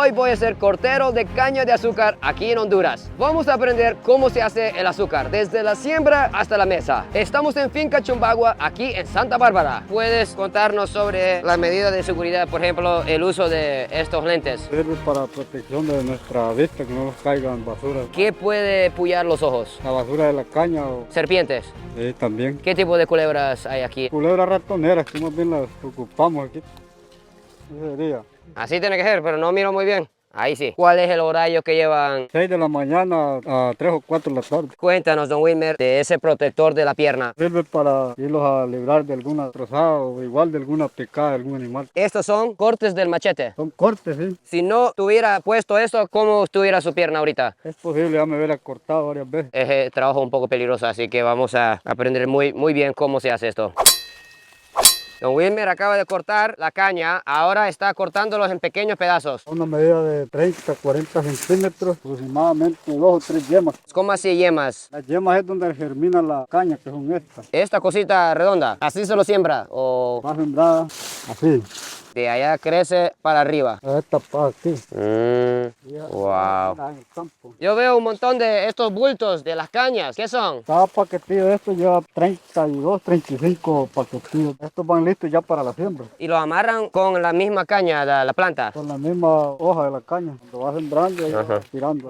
Hoy voy a ser cortero de caña de azúcar aquí en Honduras. Vamos a aprender cómo se hace el azúcar, desde la siembra hasta la mesa. Estamos en Finca Chumbagua, aquí en Santa Bárbara. ¿Puedes contarnos sobre las medidas de seguridad, por ejemplo, el uso de estos lentes? Sirve para protección de nuestra vista, que no nos caigan basura. ¿Qué puede pullar los ojos? La basura de la caña o Serpientes. también. ¿Qué tipo de culebras hay aquí? Culebras ratoneras, que más bien las ocupamos aquí. Ese sería. Así tiene que ser, pero no miro muy bien. Ahí sí. ¿Cuál es el horario que llevan? 6 de la mañana a 3 o 4 de la tarde. Cuéntanos, don Wilmer, de ese protector de la pierna. Sirve para irlos a librar de alguna trozada o igual de alguna picada de algún animal. Estos son cortes del machete. Son cortes, sí. Si no tuviera puesto esto, ¿cómo estuviera su pierna ahorita? Es posible, ya me hubiera cortado varias veces. Es trabajo un poco peligroso, así que vamos a aprender muy bien cómo se hace esto. Don Wilmer acaba de cortar la caña, ahora está cortándolos en pequeños pedazos. Una medida de 30 a 40 centímetros, aproximadamente 2 o 3 yemas. ¿Cómo así yemas? Las yemas es donde germina la caña, que son estas. Esta cosita redonda, ¿así se lo siembra? ¿O Va sembrada así. de allá crece para arriba? Esta para aquí. Wow. En el campo. Yo veo un montón de estos bultos de las cañas. ¿Qué son? Cada paquetillo de estos lleva 32, 35 paquetillos. Estos van listos ya para la siembra. Y lo amarran con la misma caña, la planta. Con la misma hoja de la caña. Cuando va sembrando y va tirando.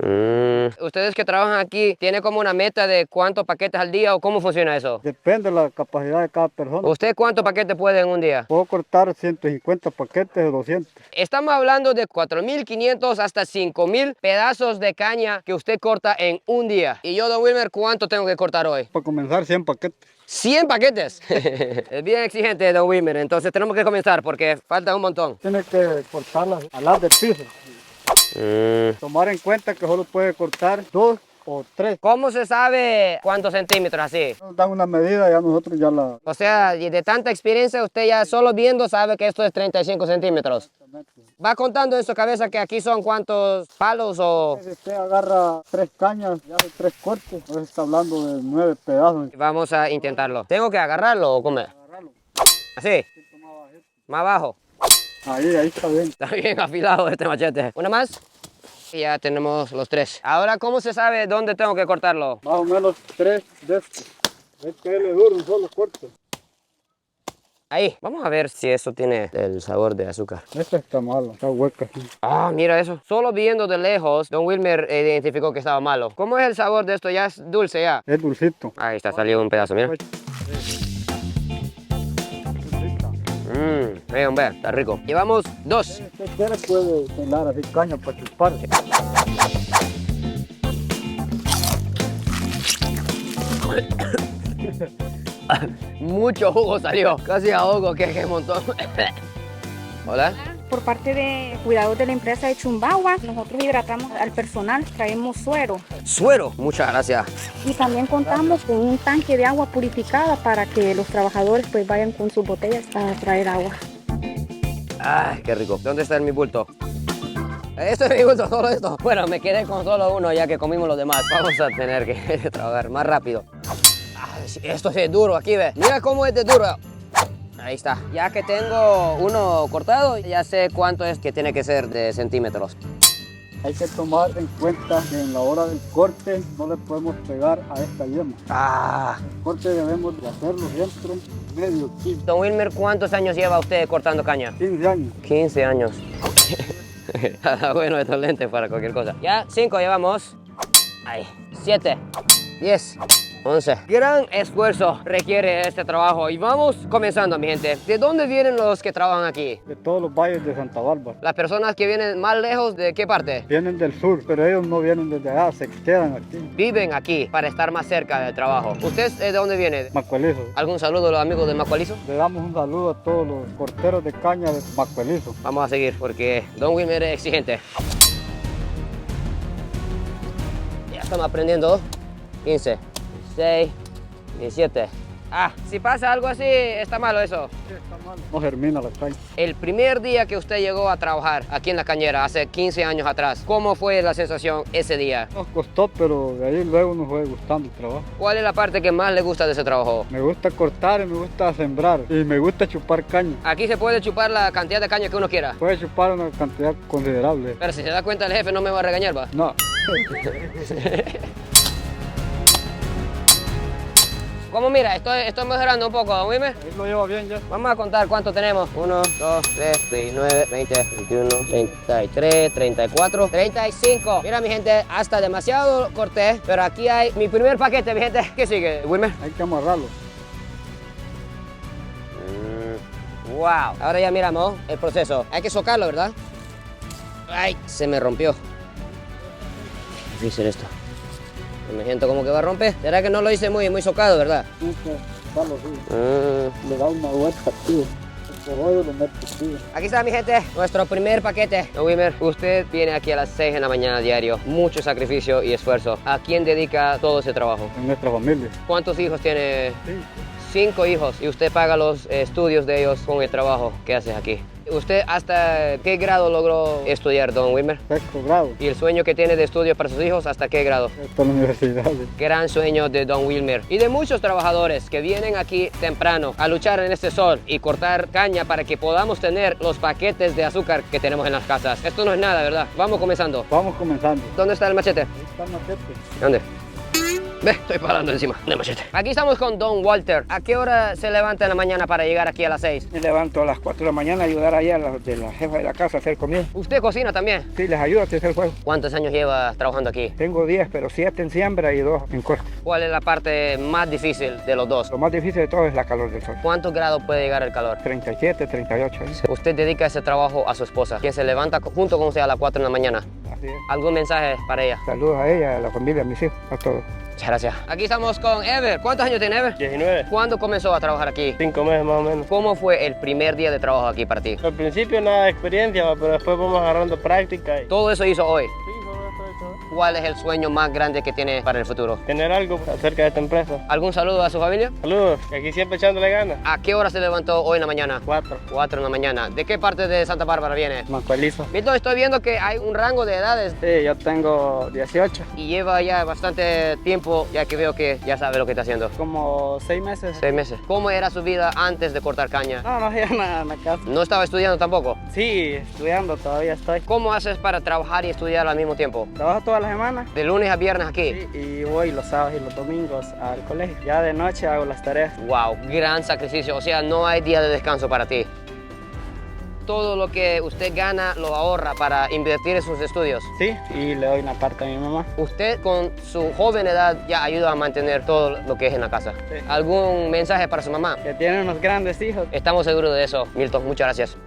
Ustedes que trabajan aquí, ¿tienen como una meta de cuántos paquetes al día o cómo funciona eso? Depende de la capacidad de cada persona. ¿Usted cuántos paquetes puede en un día? Puedo cortar 150 paquetes o 200. Estamos hablando de 4.500 hasta 5.000 pedazos de caña que usted corta en un día. Y yo, don Wilmer, ¿cuánto tengo que cortar hoy? Para comenzar 100 paquetes. 100 paquetes. Es bien exigente, don Wilmer, entonces tenemos que comenzar porque falta un montón. Tiene que cortarlas a las de piso. Tomar en cuenta que solo puede cortar 2 o 3. ¿Cómo se sabe cuántos centímetros así? Nos dan una medida y ya nosotros ya la... O sea, y de tanta experiencia, usted ya solo viendo sabe que esto es 35 centímetros. ¿Va contando en su cabeza que aquí son cuántos palos o...? Si usted agarra 3 cañas, ya hay 3 cortes, entonces está hablando de 9 pedazos. Vamos a intentarlo. ¿Tengo que agarrarlo o comer? Agarrarlo. ¿Así? ¿Más abajo? Ahí está bien. Está bien afilado este machete. ¿Una más? Y ya tenemos los 3. Ahora, ¿cómo se sabe dónde tengo que cortarlo? Más o menos 3 de estos. Este es duro, un solo corte. Ahí. Vamos a ver si eso tiene el sabor de azúcar. Este está malo, está hueca así. Ah, mira eso. Solo viendo de lejos, don Wilmer identificó que estaba malo. ¿Cómo es el sabor de esto? Ya es dulce ya. Es dulcito. Ahí está, salió un pedazo, mira. Vean, vean, está rico. Llevamos 2. Si usted quiere puede pelar así caña para chupar. Mucho jugo salió. Casi ahogo, que montón. Hola. Por parte de cuidados de la empresa de Chumbagua, nosotros hidratamos al personal, traemos suero Suero. Muchas gracias. y también contamos con un tanque de agua purificada para que los trabajadores pues vayan con sus botellas a traer agua. Ay, qué rico. ¿Dónde está mi bulto? Esto es mi bulto, solo esto. Bueno, me quedé con solo uno ya que comimos los demás. Vamos a tener que trabajar más rápido. Ay, esto sí es duro, aquí ve. Mira cómo es de duro. Ahí está. Ya que tengo uno cortado, ya sé cuánto es que tiene que ser de centímetros. Hay que tomar en cuenta que en la hora del corte no le podemos pegar a esta yema. Ah. El corte debemos de hacerlo siempre medio kilo. Don Wilmer, ¿cuántos años lleva usted cortando caña? 15 años. 15 años. Bueno, estos lentes para cualquier cosa. Ya, 5 llevamos. Ahí. 7, 10, 11. Gran esfuerzo requiere este trabajo y vamos comenzando, mi gente. ¿De dónde vienen los que trabajan aquí? De todos los valles de Santa Bárbara. Las personas que vienen más lejos, ¿de qué parte? Vienen del sur, pero ellos no vienen desde allá, se quedan aquí. Viven aquí para estar más cerca del trabajo. ¿Usted de dónde viene? Macuelizo. ¿Algún saludo a los amigos de Macualizo? Le damos un saludo a todos los corteros de caña de Macuelizo. Vamos a seguir porque Don Wilmer es exigente. Ya estamos aprendiendo. 15, 16, 17, Si pasa algo así, está malo eso. Sí, está mal. No germina la caña. El primer día que usted llegó a trabajar aquí en la cañera, hace 15 años atrás, ¿cómo fue la sensación ese día? Nos costó, pero de ahí luego nos fue gustando el trabajo. ¿Cuál es la parte que más le gusta de ese trabajo? Me gusta cortar y me gusta sembrar y me gusta chupar caña. Aquí se puede chupar la cantidad de caña que uno quiera. Puede chupar una cantidad considerable. Pero si se da cuenta el jefe no me va a regañar, ¿va? No. Como mira, estoy mejorando un poco, ¿oíme? Ahí lo lleva bien ya. Vamos a contar cuánto tenemos. 1, 2, 3, 29, 20, 21, 33, 34, 35. Mira, mi gente, hasta demasiado corté, pero aquí hay mi primer paquete, mi gente. ¿Qué sigue, Wilmer? Hay que amarrarlo. Wow. Ahora ya miramos el proceso. Hay que socarlo, ¿verdad? Ay, se me rompió. Difícil esto. Me siento como que va a romper. ¿Será que no lo hice muy socado, verdad? Hay que darlo así. Le da una vuelta aquí. El rollo lo mete aquí. Aquí está, mi gente, nuestro primer paquete. Don Wilmer, usted viene aquí a las 6 de la mañana diario. Mucho sacrificio y esfuerzo. ¿A quién dedica todo ese trabajo? En nuestra familia. ¿Cuántos hijos tiene? Sí. 5 hijos. Y usted paga los estudios de ellos con el trabajo que haces aquí. ¿Usted hasta qué grado logró estudiar, don Wilmer? Sexto grado. ¿Y el sueño que tiene de estudio para sus hijos hasta qué grado? Está en la universidad. Gran sueño de don Wilmer y de muchos trabajadores que vienen aquí temprano a luchar en este sol y cortar caña para que podamos tener los paquetes de azúcar que tenemos en las casas. Esto no es nada, ¿verdad? Vamos comenzando. Vamos comenzando. ¿Dónde está el machete? Ahí está el machete. ¿Dónde? Ve, estoy parando encima del machete. Aquí estamos con don Walter. ¿A qué hora se levanta en la mañana para llegar aquí a las 6? Me levanto a las 4 de la mañana a ayudar allá a la jefa de la casa a hacer comida. ¿Usted cocina también? Sí, les ayudo a hacer el fuego. ¿Cuántos años lleva trabajando aquí? Tengo 10, pero 7 en siembra y 2 en corte. ¿Cuál es la parte más difícil de los dos? Lo más difícil de todo es la calor del sol. ¿Cuántos grados puede llegar el calor? 37, 38. ¿eh? Usted dedica ese trabajo a su esposa, quien se levanta junto con usted a las 4 de la mañana. Así es. ¿Algún mensaje para ella? Saludos a ella, a la familia, a mis hijos, a todos. Muchas gracias. Aquí estamos con Ever. ¿Cuántos años tiene Ever? 19, ¿Cuándo comenzó a trabajar aquí? 5 meses más o menos. ¿Cómo fue el primer día de trabajo aquí para ti? Al principio nada de experiencia, pero después vamos agarrando práctica. Todo eso hizo hoy. Sí, solo esto he hecho. ¿Cuál es el sueño más grande que tiene para el futuro? Tener algo acerca de esta empresa. ¿Algún saludo a su familia? Saludos, que aquí siempre echándole ganas. ¿A qué hora se levantó hoy en la mañana? 4. 4 de la mañana. ¿De qué parte de Santa Bárbara viene? Macuelizo. Milton, estoy viendo que hay un rango de edades Sí, yo tengo 18. y lleva ya bastante tiempo, ya que veo que ya sabe lo que está haciendo. Como 6 meses. 6 meses. ¿Cómo era su vida antes de cortar caña? No, no hacía nada en la casa. ¿No estaba estudiando tampoco? Sí, estudiando todavía estoy. ¿Cómo haces para trabajar y estudiar al mismo tiempo? Trabajo toda la semana. De lunes a viernes aquí. Sí, y voy los sábados y los domingos al colegio. Ya de noche hago las tareas. Wow, gran sacrificio. O sea, no hay día de descanso para ti. Todo lo que usted gana lo ahorra para invertir en sus estudios. Sí, y le doy una parte a mi mamá. Usted con su joven edad ya ayuda a mantener todo lo que es en la casa. Sí. ¿Algún mensaje para su mamá? Que tiene unos grandes hijos. Estamos seguros de eso, Milton. Muchas gracias.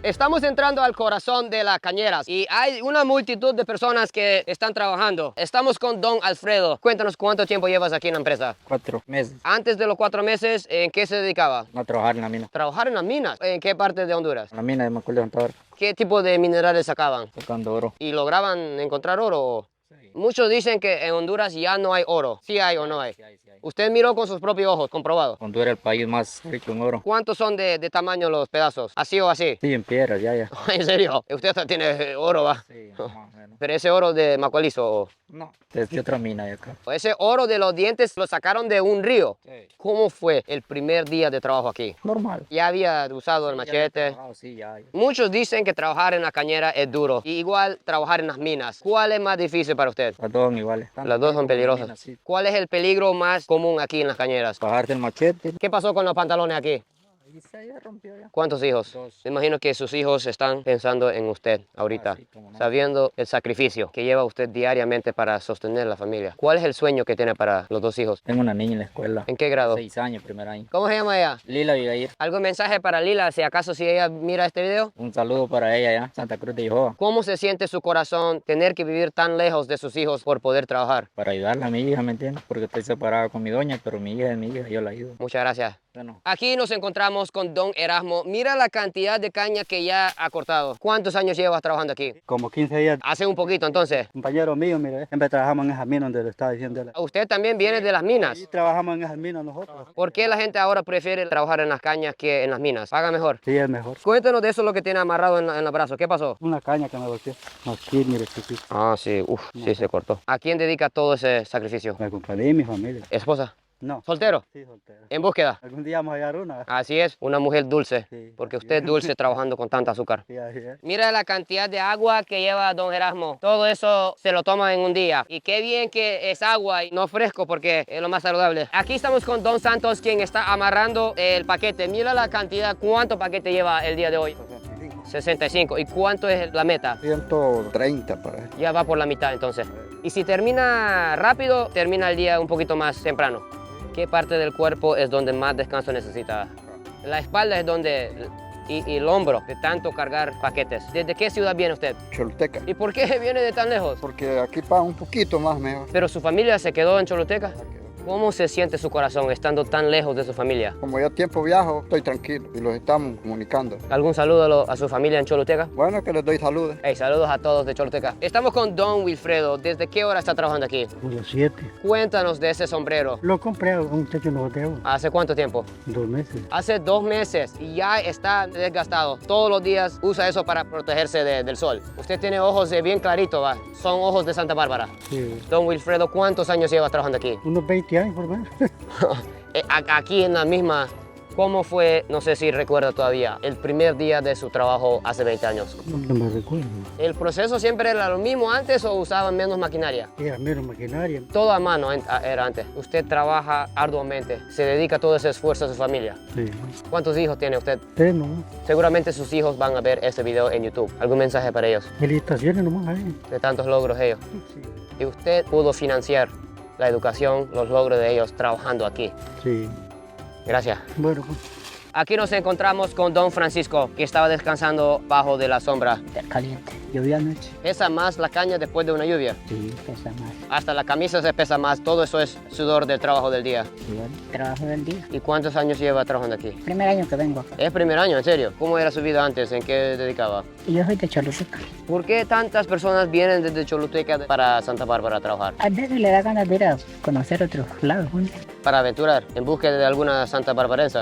Estamos entrando al corazón de las cañeras y hay una multitud de personas que están trabajando. Estamos con don Alfredo. Cuéntanos cuánto tiempo llevas aquí en la empresa. 4 meses. Antes de los 4 meses, ¿en qué se dedicaba? A trabajar en la mina. Trabajar en las minas. ¿En qué parte de Honduras? En la mina de Macuelizo, ¿Qué tipo de minerales sacaban? tocando oro. ¿Y lograban encontrar oro? Sí. Muchos dicen que en Honduras ya no hay oro. ¿Sí hay o no hay? Sí hay. Usted miró con sus propios ojos, comprobado. Honduras es el país más rico en oro. ¿Cuántos son de tamaño los pedazos? ¿Así o así? Sí, en piedras, ya. ¿En serio? Usted hasta tiene oro, va. Sí, más o menos. Pero ese oro de Macuelizo, No, desde otra mina de acá. o ese oro de los dientes lo sacaron de un río. Sí. ¿Cómo fue el primer día de trabajo aquí? Normal. ¿Ya había usado el Ya había machete? trabajado, sí, ya. Muchos dicen que trabajar en la cañera es duro. Y igual trabajar en las minas. ¿Cuál es más difícil para usted? Las dos son iguales. Las dos son peligrosas. Sí. ¿Cuál es el peligro más común aquí en las cañeras? Bajarte el machete. ¿Qué pasó con los pantalones aquí? Y se ya rompió ya. ¿Cuántos hijos? 2. Me imagino que sus hijos están pensando en usted ahorita, Ah, sí, cómo no. sabiendo el sacrificio que lleva usted diariamente para sostener la familia. ¿Cuál es el sueño que tiene para los 2 hijos? Tengo una niña en la escuela. ¿En qué grado? 6 años, primer año. ¿Cómo se llama ella? Lila Abigail. ¿Algún mensaje para Lila, si acaso si ella mira este video? Un saludo para ella ya. Santa Cruz de Jehová. ¿Cómo se siente su corazón tener que vivir tan lejos de sus hijos por poder trabajar? Para ayudarla a mi hija, ¿me entiendes? Porque estoy separado con mi doña, pero mi hija es mi hija, yo la ayudo. Muchas gracias. Bueno, Aquí nos encontramos con don Erasmo. Mira la cantidad de caña que ya ha cortado. ¿Cuántos años llevas trabajando aquí? como 15 días. Hace un poquito entonces. Compañero mío, mire, siempre trabajamos en esas minas donde le estaba diciendo él. Usted también viene de las minas. Sí, trabajamos en esas minas nosotros. ¿Por qué la gente ahora prefiere trabajar en las cañas que en las minas? Paga mejor. Sí, es mejor. Cuéntanos de eso lo que tiene amarrado en el brazo. ¿Qué pasó? Una caña que me golpeó. Aquí, mire, sí. Ah, sí. Sí se cortó. ¿A quién dedica todo ese sacrificio? Me acompañé y mi familia. ¿Esposa? No. ¿Soltero? Sí, soltero. ¿En búsqueda? Algún día vamos a hallar una. Así es, una mujer dulce. Sí, Porque así usted es dulce trabajando con tanta azúcar. Sí, así es. Mira la cantidad de agua que lleva don Erasmo. Todo eso se lo toma en un día. Y qué bien que es agua y no fresco porque es lo más saludable. Aquí estamos con don Santos, quien está amarrando el paquete. Mira la cantidad, cuánto paquete lleva el día de hoy. 65. ¿Y cuánto es la meta? 130 por ahí. Ya va por la mitad entonces. Y si termina rápido, termina el día un poquito más temprano. ¿Qué parte del cuerpo es donde más descanso necesita? La espalda es donde... Y el hombro, de tanto cargar paquetes. ¿Desde qué ciudad viene usted? Choluteca. ¿Y por qué viene de tan lejos? Porque aquí pagan un poquito más mejor. ¿Pero su familia se quedó en Choluteca? ¿Cómo se siente su corazón estando tan lejos de su familia? Como ya tiempo viajo, estoy tranquilo y los estamos comunicando. ¿Algún saludo a su familia en Choluteca? Bueno, que les doy saludos. Hey, saludos a todos de Choluteca. Estamos con don Wilfredo. ¿Desde qué hora está trabajando aquí? Como los 7. Cuéntanos de ese sombrero. Lo compré a un muchacho en los hoteles. ¿Hace cuánto tiempo? 2 meses. Hace 2 meses y ya está desgastado. Todos los días usa eso para protegerse del sol. Usted tiene ojos bien claritos, ¿va? Son ojos de Santa Bárbara. Sí. Don Wilfredo, ¿cuántos años lleva trabajando aquí? Unos 20 años por lo menos. Aquí en la misma, ¿cómo fue, no sé si recuerda todavía, el primer día de su trabajo hace 20 años? No me recuerdo. ¿El proceso siempre era lo mismo antes o usaban menos maquinaria? Era menos maquinaria. Todo a mano era antes. Usted trabaja arduamente, se dedica todo ese esfuerzo a su familia. Sí. ¿Cuántos hijos tiene usted? 3 nomás. Seguramente sus hijos van a ver este video en YouTube. ¿Algún mensaje para ellos? Felicitaciones nomás ahí. De tantos logros ellos. Sí. Y usted pudo financiar la educación, los logros de ellos trabajando aquí. Sí. Gracias. Bueno, pues. Aquí nos encontramos con don Francisco, que estaba descansando bajo de la sombra. Caliente. Llovió anoche. ¿Pesa más la caña después de una lluvia? Sí, pesa más. Hasta la camisa se pesa más. Todo eso es sudor del trabajo del día. Sí, bueno, trabajo del día. ¿Y cuántos años lleva trabajando aquí? Primer año que vengo acá. ¿Es primer año, en serio? ¿Cómo era su vida antes? ¿En qué dedicaba? Y yo soy de Choluteca. ¿Por qué tantas personas vienen desde Choluteca para Santa Bárbara a trabajar? A veces le da ganas de ir a conocer otros lados. ¿No? Para aventurar, en búsqueda de alguna santa barbarense.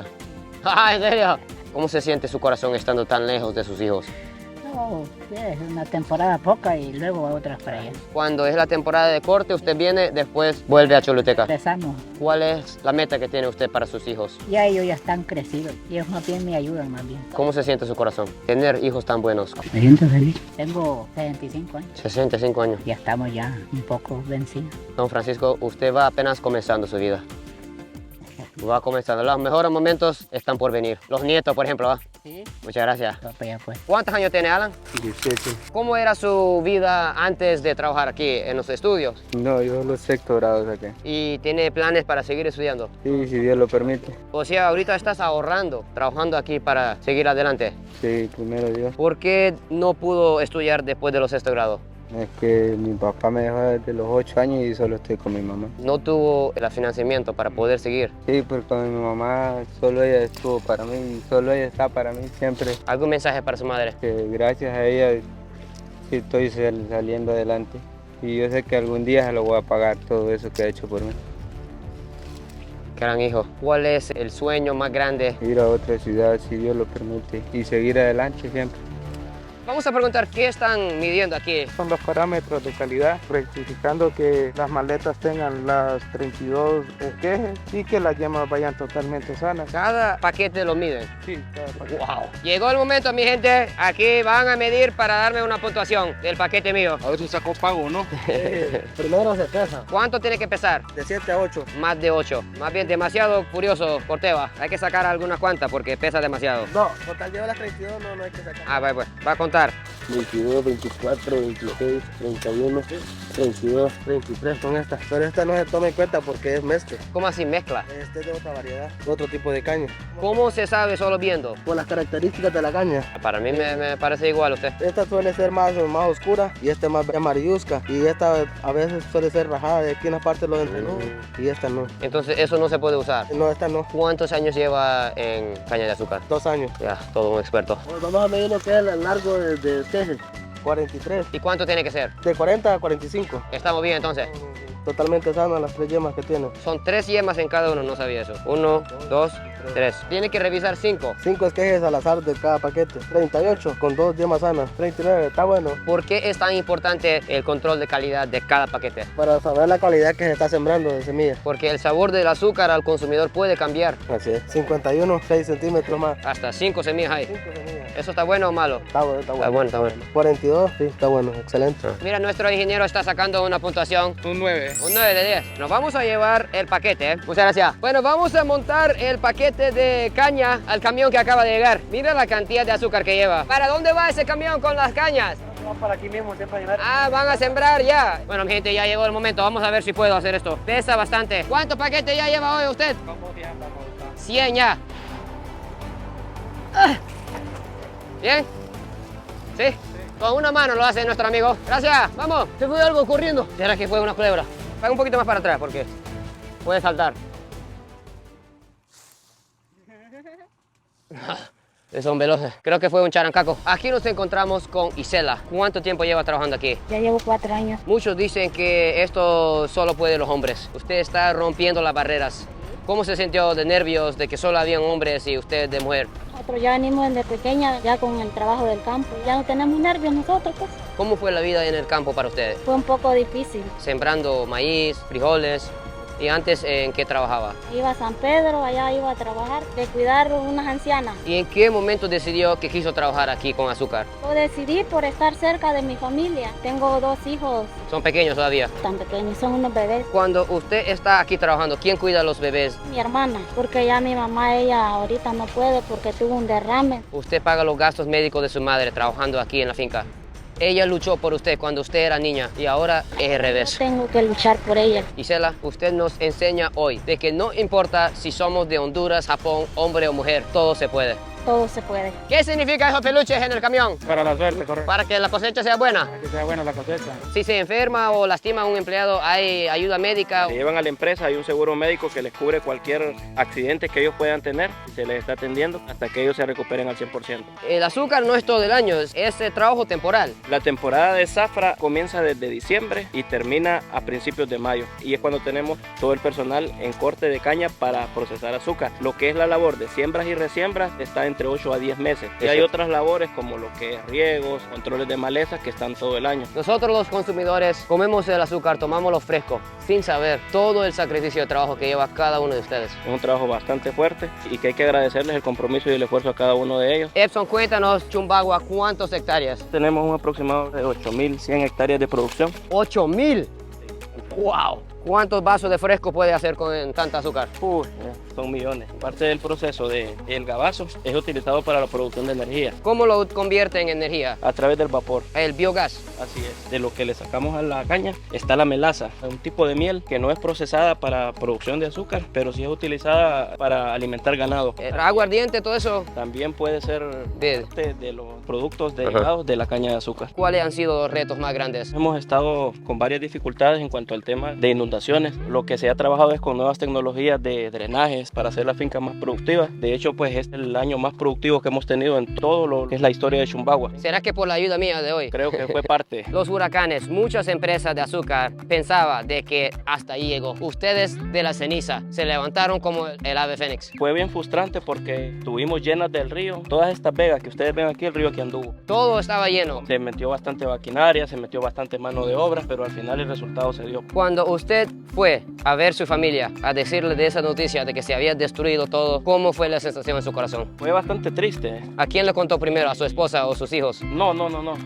¡Ah, en serio! ¿Cómo se siente su corazón estando tan lejos de sus hijos? No, es una temporada poca y luego a otras para allá. Cuando es la temporada de corte, usted viene, después vuelve a Choluteca. Empezamos. ¿Cuál es la meta que tiene usted para sus hijos? Ya ellos ya están crecidos. Ellos más bien me ayudan más bien. ¿Cómo se siente su corazón? Tener hijos tan buenos. Me siento feliz. Tengo 65 años. 65 años. Ya estamos ya un poco vencidos. Don Francisco, usted va apenas comenzando su vida. Va comenzando. Los mejores momentos están por venir. Los nietos, por ejemplo, ¿va? Sí. Muchas gracias. Va para allá pues. ¿Cuántos años tiene Alan? 17. ¿Cómo era su vida antes de trabajar aquí en los estudios? No, yo los sexto grados aquí. ¿Y tiene planes para seguir estudiando? Sí, si Dios lo permite. O sea, ahorita estás ahorrando, trabajando aquí para seguir adelante. Sí, primero Dios. ¿Por qué no pudo estudiar después de los sexto grado? Es que mi papá me dejó desde los 8 años y solo estoy con mi mamá. No tuvo el financiamiento para poder seguir. Sí, porque con mi mamá solo ella estuvo para mí y solo ella está para mí siempre. ¿Algún mensaje para su madre? Que gracias a ella sí estoy saliendo adelante. Y yo sé que algún día se lo voy a pagar todo eso que ha hecho por mí. Gran hijo, ¿cuál es el sueño más grande? Ir a otra ciudad si Dios lo permite y seguir adelante siempre. Vamos a preguntar qué están midiendo aquí. Son los parámetros de calidad, rectificando que las maletas tengan las 32 esquejes y que las yemas vayan totalmente sanas. Cada paquete lo miden. Sí, cada paquete. Wow. Llegó el momento, mi gente. Aquí van a medir para darme una puntuación del paquete mío. A ver si sacó pago, ¿no? Primero se pesa. ¿Cuánto tiene que pesar? De 7 a 8. Más de 8. Más bien demasiado curioso, Corteva. Hay que sacar algunas cuantas porque pesa demasiado. No, total lleva las 32, no hay que sacar. Ah, va con contar. 22, 24, 26, 31, 32, 23 son estas. Pero esta no se toma en cuenta porque es mezcla. ¿Cómo así mezcla? Este es de otra variedad, otro tipo de caña. ¿Cómo se sabe solo viendo? Por las características de la caña. Para mí me parece igual a usted. Esta suele ser más oscura y esta más amarillusca. Y esta a veces suele ser rajada de aquí en la parte de los entrenudos y esta no. Entonces eso no se puede usar. No, esta no. ¿Cuántos años lleva en caña de azúcar? 2 años. Ya, todo un experto. Vamos a medir lo que es el largo de quejes. 43. ¿Y cuánto tiene que ser? De 40 a 45. Estamos bien entonces. Totalmente sanas las 3 yemas que tiene. Son 3 yemas en cada uno, no sabía eso. 1, 2, 3. Tiene que revisar 5. 5 esquejes al azar de cada paquete. 38 con 2 yemas sanas. 39, está bueno. ¿Por qué es tan importante el control de calidad de cada paquete? Para saber la calidad que se está sembrando de semillas. Porque el sabor del azúcar al consumidor puede cambiar. Así es. 51, 6 centímetros más. Hasta 5 semillas hay. 5 semillas. ¿Eso está bueno o malo? Está bueno, está bueno. Está bueno, está bueno. 42, sí, está bueno. Excelente. Mira, nuestro ingeniero está sacando una puntuación. Un 9. Un 9 de 10. Nos vamos a llevar el paquete. Muchas gracias. Bueno, vamos a montar el paquete de caña al camión que acaba de llegar. Mira la cantidad de azúcar que lleva. ¿Para dónde va ese camión con las cañas? Vamos para aquí mismo, para llevar. Ah, van a sembrar ya. Bueno, mi gente, ya llegó el momento. Vamos a ver si puedo hacer esto. Pesa bastante. ¿Cuántos paquetes ya lleva hoy usted? 100 ya. Ah. ¿Bien? ¿Sí? Con una mano lo hace nuestro amigo. Gracias. Vamos. Se fue algo corriendo. ¿Será que fue una culebra? Paga un poquito más para atrás porque puede saltar. Son veloces. Creo que fue un charancaco. Aquí nos encontramos con Isela. ¿Cuánto tiempo lleva trabajando aquí? Ya llevo 4 años. Muchos dicen que esto solo puede los hombres. Usted está rompiendo las barreras. ¿Cómo se sintió de nervios de que solo habían hombres y usted de mujer? Nosotros ya venimos desde pequeña, ya con el trabajo del campo. Ya no tenemos nervios nosotros, pues. ¿Cómo fue la vida en el campo para ustedes? Fue un poco difícil. Sembrando maíz, frijoles. ¿Y antes en qué trabajaba? Iba a San Pedro, allá iba a trabajar, de cuidar unas ancianas. ¿Y en qué momento decidió que quiso trabajar aquí con azúcar? Yo decidí por estar cerca de mi familia. Tengo 2 hijos Son pequeños todavía. tan pequeños, son unos bebés. Cuando usted está aquí trabajando, ¿quién cuida a los bebés? Mi hermana, porque ya mi mamá, ella ahorita no puede porque tuvo un derrame. Usted paga los gastos médicos de su madre trabajando aquí en la finca. Ella luchó por usted cuando usted era niña y ahora es el revés. Tengo que luchar por ella. Isela, usted nos enseña hoy de que no importa si somos de Honduras, Japón, hombre o mujer, todo se puede. Todo se puede. ¿Qué significa esos peluches en el camión? Para la suerte, correcto. Para que la cosecha sea buena. Que sea buena la cosecha. Si se enferma o lastima a un empleado, ¿hay ayuda médica? Se llevan a la empresa, hay un seguro médico que les cubre cualquier accidente que ellos puedan tener y se les está atendiendo hasta que ellos se recuperen al 100%. El azúcar no es todo el año, es trabajo temporal. La temporada de zafra comienza desde diciembre y termina a principios de mayo y es cuando tenemos todo el personal en corte de caña para procesar azúcar. Lo que es la labor de siembras y resiembras está entre 8 a 10 meses. Y hay otras labores como lo que es riegos, controles de malezas que están todo el año. Nosotros los consumidores comemos el azúcar, tomámoslo fresco, sin saber todo el sacrificio de trabajo que lleva cada uno de ustedes. Es un trabajo bastante fuerte y que hay que agradecerles el compromiso y el esfuerzo a cada uno de ellos. Epson, cuéntanos, Chumbagua, ¿cuántas hectáreas? Tenemos un aproximado de 8.100 hectáreas de producción. ¡8,000! ¡Wow! ¿Cuántos vasos de fresco puede hacer con tanta azúcar? Son millones. Parte del proceso del gabazo es utilizado para la producción de energía. ¿Cómo lo convierte en energía? A través del vapor. El biogás. Así es. De lo que le sacamos a la caña está la melaza, un tipo de miel que no es procesada para producción de azúcar, pero sí es utilizada para alimentar ganado. Aguardiente, todo eso. También puede ser Bien. parte de los productos derivados de la caña de azúcar. ¿Cuáles han sido los retos más grandes? Hemos estado con varias dificultades en cuanto al tema de inundaciones. Lo que se ha trabajado es con nuevas tecnologías de drenajes para hacer la finca más productiva. De hecho, pues es el año más productivo que hemos tenido en todo lo que es la historia de Chumbagua. ¿Será que por la ayuda mía de hoy? Creo que fue parte. Los huracanes, muchas empresas de azúcar pensaban de que hasta ahí llegó. Ustedes de la ceniza se levantaron como el ave fénix. Fue bien frustrante porque tuvimos llenas del río. Todas estas vegas que ustedes ven aquí, el río que anduvo. Todo estaba lleno. Se metió bastante maquinaria, se metió bastante mano de obra, pero al final el resultado se dio. Cuando usted fue a ver su familia, a decirle de esa noticia de que se había destruido todo, ¿cómo fue la sensación en su corazón? Fue bastante triste. ¿A quién le contó primero? ¿A su esposa o sus hijos? No.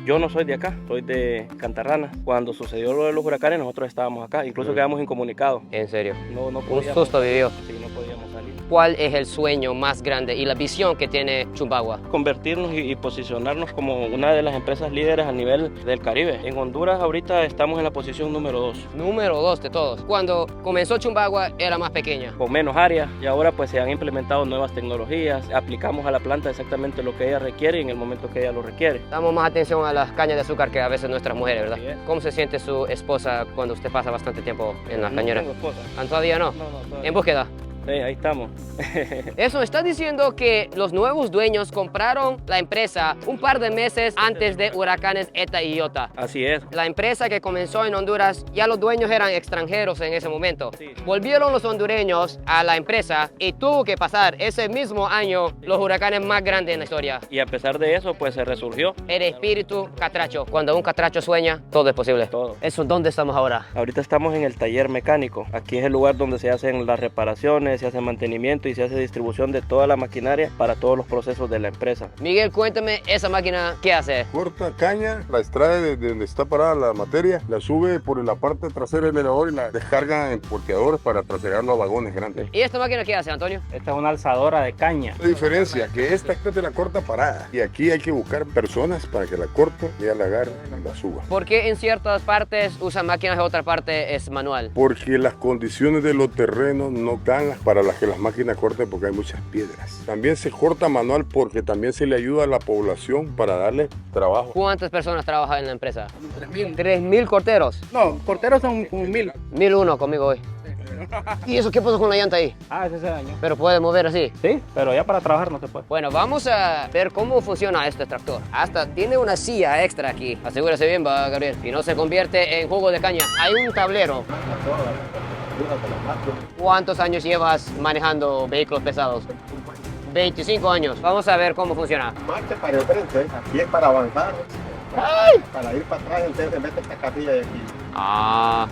Yo no soy de acá, soy de Cantarrana. Cuando sucedió lo de los huracanes, nosotros estábamos acá, incluso quedamos incomunicados. ¿En serio? No Un podíamos, susto vivió. sí, no podíamos salir. ¿Cuál es el sueño más grande y la visión que tiene Chumbagua? Convertirnos y posicionarnos como una de las empresas líderes a nivel del Caribe. En Honduras ahorita estamos en la posición número 2. Número 2 de todos. Cuando comenzó Chumbagua era más pequeña. Con menos áreas y ahora pues se han implementado nuevas tecnologías. Aplicamos a la planta exactamente lo que ella requiere en el momento que ella lo requiere. Damos más atención a las cañas de azúcar que a veces nuestras mujeres, ¿verdad? Sí, ¿Cómo se siente su esposa cuando usted pasa bastante tiempo en las cañeras? No tengo esposa. ¿Todavía no? No, todavía. En búsqueda. Sí, ahí estamos. Eso está diciendo que los nuevos dueños compraron la empresa un par de meses antes de huracanes Eta y Iota. Así es. La empresa que comenzó en Honduras, ya los dueños eran extranjeros en ese momento. Sí. Volvieron los hondureños a la empresa y tuvo que pasar ese mismo año los huracanes más grandes en la historia. Y a pesar de eso, pues se resurgió El espíritu catracho. Cuando un catracho sueña, todo es posible. todo. Eso, ¿dónde estamos ahora? Ahorita estamos en el taller mecánico. Aquí es el lugar donde se hacen las reparaciones, se hace mantenimiento y se hace distribución de toda la maquinaria para todos los procesos de la empresa. Miguel, cuéntame, esa máquina, ¿qué hace? Corta caña, la extrae de donde está parada la materia, la sube por la parte trasera del elevador y la descarga en volteadores para trasladarlo a vagones grandes. ¿Y esta máquina qué hace, Antonio? Esta es una alzadora de caña. La diferencia que esta te la corta parada y aquí hay que buscar personas para que la corte, ella la agarre y la suba. ¿Por qué en ciertas partes usan máquinas y otra parte es manual? Porque las condiciones de los terrenos no dan para las que las máquinas corten porque hay muchas piedras. También se corta manual porque también se le ayuda a la población para darle trabajo. ¿Cuántas personas trabajan en la empresa? 3.000 corteros. No, porteros son 1.000. 1.001 conmigo hoy. ¿Y eso qué pasó con la llanta ahí? Ese se dañó. Pero puede mover así. Sí, pero ya para trabajar no se puede. Bueno, vamos a ver cómo funciona este tractor. Hasta tiene una silla extra aquí. Asegúrese bien, va, Gabriel. Y no se convierte en jugo de caña. Hay un tablero. ¿Cuántos años llevas manejando vehículos pesados? 25 años. Vamos a ver cómo funciona. Marcha para el frente, aquí es para avanzar. Para ir para atrás, usted se mete esta casilla de aquí.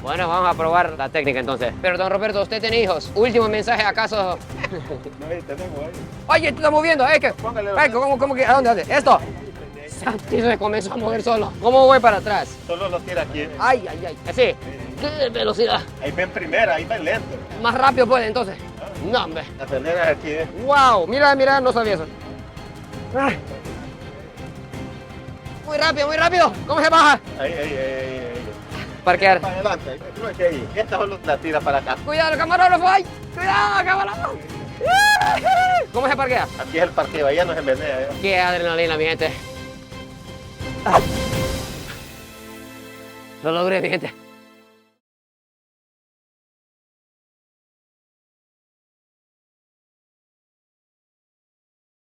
Bueno, vamos a probar la técnica entonces. Pero, don Roberto, ¿usted tiene hijos? Último mensaje, ¿acaso? No, tenemos ahí. Oye, tú estás moviendo, ¿eh? ¿Cómo que? ¿A dónde hace? ¿Esto? Santi, se comenzó a mover solo. ¿Cómo voy para atrás? Solo lo tira aquí. Ay. Así. ¿Qué velocidad? Ahí ven primera, ahí ven lento. Más rápido puede, entonces. No, hombre. Acelera aquí. Wow, mira, no sabía eso. Ay. Muy rápido. ¿Cómo se baja? Ahí. Parquear. Para adelante, creo que ahí. Esta solo la tira para acá. Cuidado, camarógrafo. ¡Ay! Cuidado, camarógrafo. ¿Cómo se parquea? Aquí es el parqueo, allá no se menea. Qué adrenalina, mi gente. Lo logré, mi gente.